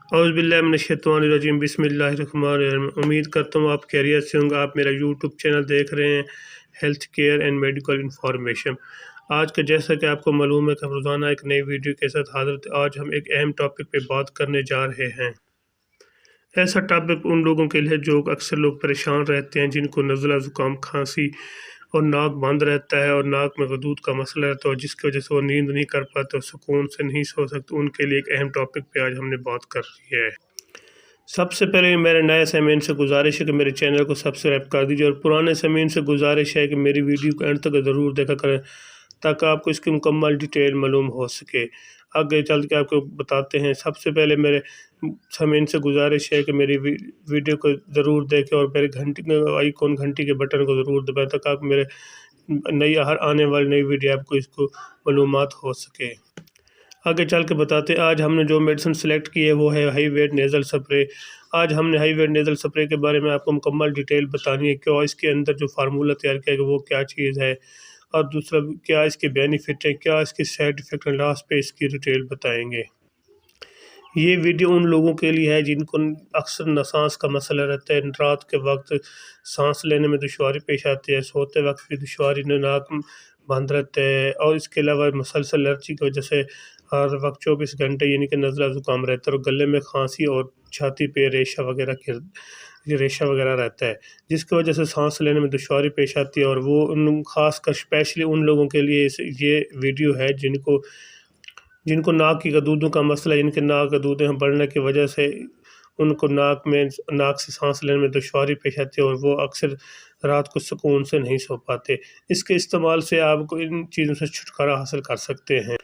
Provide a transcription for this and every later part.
اعوذ باللہ من الشیطان الرجیم، بسم اللہ الرحمن الرحیم۔ امید کرتا ہوں آپ خیریت سے ہوں گے۔ آپ میرا یوٹیوب چینل دیکھ رہے ہیں health care and medical information. آج کا جیسا کہ آپ کو معلوم ہے کہ ہم روزانہ ایک نئی ویڈیو کے ساتھ حاضر تھے۔ آج ہم ایک اہم ٹاپک پہ بات کرنے جا رہے ہیں۔ ایسا ٹاپک ان لوگوں کے لیے جو اکثر لوگ پریشان رہتے ہیں، جن کو نزلہ، زکام، کھانسی اور ناک بند رہتا ہے اور ناک میں غدود کا مسئلہ رہتا ہے، اور جس کی وجہ سے وہ نیند نہیں کر پاتے اور سکون سے نہیں سو سکتے، ان کے لیے ایک اہم ٹاپک پہ آج ہم نے بات کر رہی ہے۔ سب سے پہلے میرے نئے سامعین سے گزارش ہے کہ میرے چینل کو سبسکرائب کر دیجیے، اور پرانے سامعین سے گزارش ہے کہ میری ویڈیو کو اینڈ تک ضرور دیکھا کریں تاکہ آپ کو اس کی مکمل ڈیٹیل معلوم ہو سکے۔ آگے چل کے آپ کو بتاتے ہیں۔ سب سے پہلے میرے سامعین سے گزارش ہے کہ میری ویڈیو کو ضرور دیکھیں اور میرے آئیکن گھنٹی کے بٹن کو ضرور دبائیں تاکہ آپ میرے ہر آنے والی نئی ویڈیو آپ کو اس کو معلومات ہو سکے۔ آگے چل کے بتاتے ہیں۔ آج ہم نے جو میڈیسن سلیکٹ کی ہے وہ ہے ہائی ویٹ نیزل سپرے۔ آج ہم نے ہائی ویٹ نیزل سپرے کے بارے میں آپ کو مکمل ڈیٹیل بتانی ہے، کیا اس کے اندر جو فارمولہ تیار کیا گیا وہ کیا چیز ہے، اور دوسرا کیا اس کے بینیفٹ ہیں، کیا اس کے سائیڈ ایفیکٹ ہیں، لاسٹ پہ اس کی ڈیٹیل بتائیں گے۔ یہ ویڈیو ان لوگوں کے لیے ہے جن کو اکثر سانس کا مسئلہ رہتا ہے، رات کے وقت سانس لینے میں دشواری پیش آتی ہے، سوتے وقت بھی دشواری، ناک بند رہتا ہے، اور اس کے علاوہ مسلسل الرجی کی وجہ سے ہر وقت 24 گھنٹے یعنی کہ نزلہ زکام رہتا ہے، اور گلے میں کھانسی اور چھاتی پہ ریشہ وغیرہ رہتا ہے، جس کی وجہ سے سانس لینے میں دشواری پیش آتی ہے۔ اور وہ خاص کر اسپیشلی ان لوگوں کے لیے یہ ویڈیو ہے جن کو ناک کی گدودوں کا مسئلہ، جن کے ناک گدودیں بڑھنے کی وجہ سے ان کو ناک سے سانس لینے میں دشواری پیش آتی ہے، اور وہ اکثر رات کو سکون سے نہیں سو پاتے۔ اس کے استعمال سے آپ کو ان چیزوں سے چھٹکارا حاصل کر سکتے ہیں،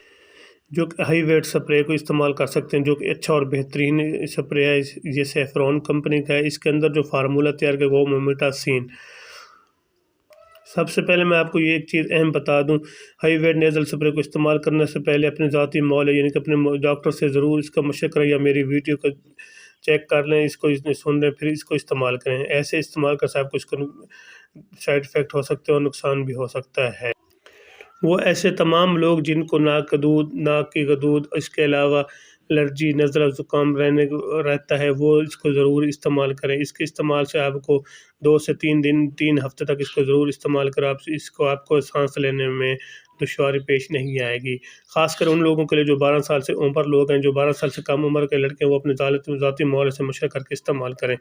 جو کہ ہائی ویٹ سپرے کو استعمال کر سکتے ہیں، جو کہ اچھا اور بہترین سپرے ہے۔ یہ سیفرون کمپنی کا ہے۔ اس کے اندر جو فارمولہ تیار کیا وہ مومیٹاسین۔ سب سے پہلے میں آپ کو یہ ایک چیز اہم بتا دوں، ہائی ویٹ نیزل سپرے کو استعمال کرنے سے پہلے اپنے ذاتی معالجہ یعنی کہ اپنے ڈاکٹر سے ضرور اس کا مشورہ کریں، یا میری ویڈیو کو چیک کر لیں، اس کو سن لیں، پھر اس کو استعمال کریں۔ ایسے استعمال کر سے آپ کو اس کو سائیڈ ایفیکٹ ہو سکتے ہیں اور نقصان بھی ہو سکتا ہے۔ وہ ایسے تمام لوگ جن کو ناک کی گدود، اس کے علاوہ الرجی، نزلہ زکام رہتا ہے، وہ اس کو ضرور استعمال کریں۔ اس کے استعمال سے آپ کو 2 سے 3 ہفتے تک اس کو ضرور استعمال کریں، آپ کو سانس لینے میں دشواری پیش نہیں آئے گی۔ خاص کر ان لوگوں کے لیے جو 12 سال سے اوپر لوگ ہیں، جو 12 سال سے کم عمر کے لڑکے ہیں، وہ اپنے ذاتی معالجے سے مشورہ کر کے استعمال کریں۔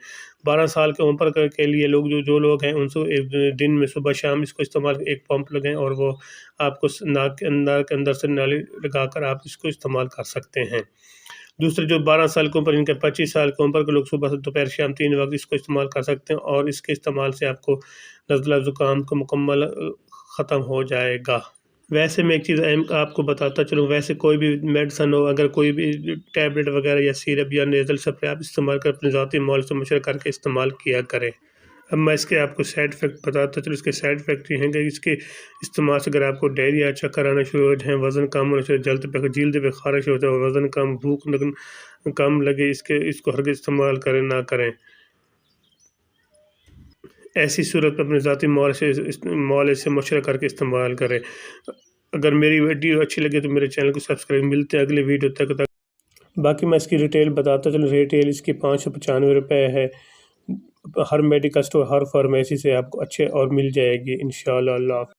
12 سال کے اوپر کے لیے جو لوگ ہیں، ان سے ایک دن میں صبح شام اس کو استعمال ایک پمپ لگیں، اور وہ آپ کو ناک کے اندر سے نالی لگا کر آپ اس کو استعمال کر سکتے ہیں۔ دوسرے جو 12 سال کے اوپر، ان کے 25 سال کے اوپر کے لوگ صبح سے دوپہر شام 3 وقت اس کو استعمال کر سکتے ہیں، اور اس کے استعمال سے آپ کو نزلہ زکام کو مکمل ختم ہو جائے گا۔ ویسے میں ایک چیز آپ کو بتاتا چلوں، ویسے کوئی بھی میڈیسن ہو، اگر کوئی بھی ٹیبلٹ وغیرہ یا سیرپ یا نیزل سپرے آپ استعمال کر اپنے ذاتی معالجے سے مشورہ کر کے استعمال کیا کریں۔ اب میں اس کے آپ کو سائیڈ ایفیکٹ بتاتا چلوں۔ اس کے سائیڈ ایفیکٹ یہ ہیں کہ اس کے استعمال سے اگر آپ کو ڈائریا، چکر آنا شروع ہو جائیں، وزن کم ہونا شروع، جلد پہ خارش ہو جائے، وزن کم، بھوک کم لگے، اس کو ہرگز استعمال نہ کریں۔ ایسی صورت میں اپنے ذاتی معالجے سے مشورہ کر کے استعمال کریں۔ اگر میری ویڈیو اچھی لگے تو میرے چینل کو سبسکرائب۔ ملتے ہیں اگلی ویڈیو تک۔ باقی میں اس کی ریٹیل بتاتا چلوں۔ ریٹیل اس کی 595 روپے ہے۔ ہر میڈیکل اسٹور، ہر فارمیسی سے آپ کو اچھے اور مل جائے گی انشاءاللہ۔ اللہ حافظ۔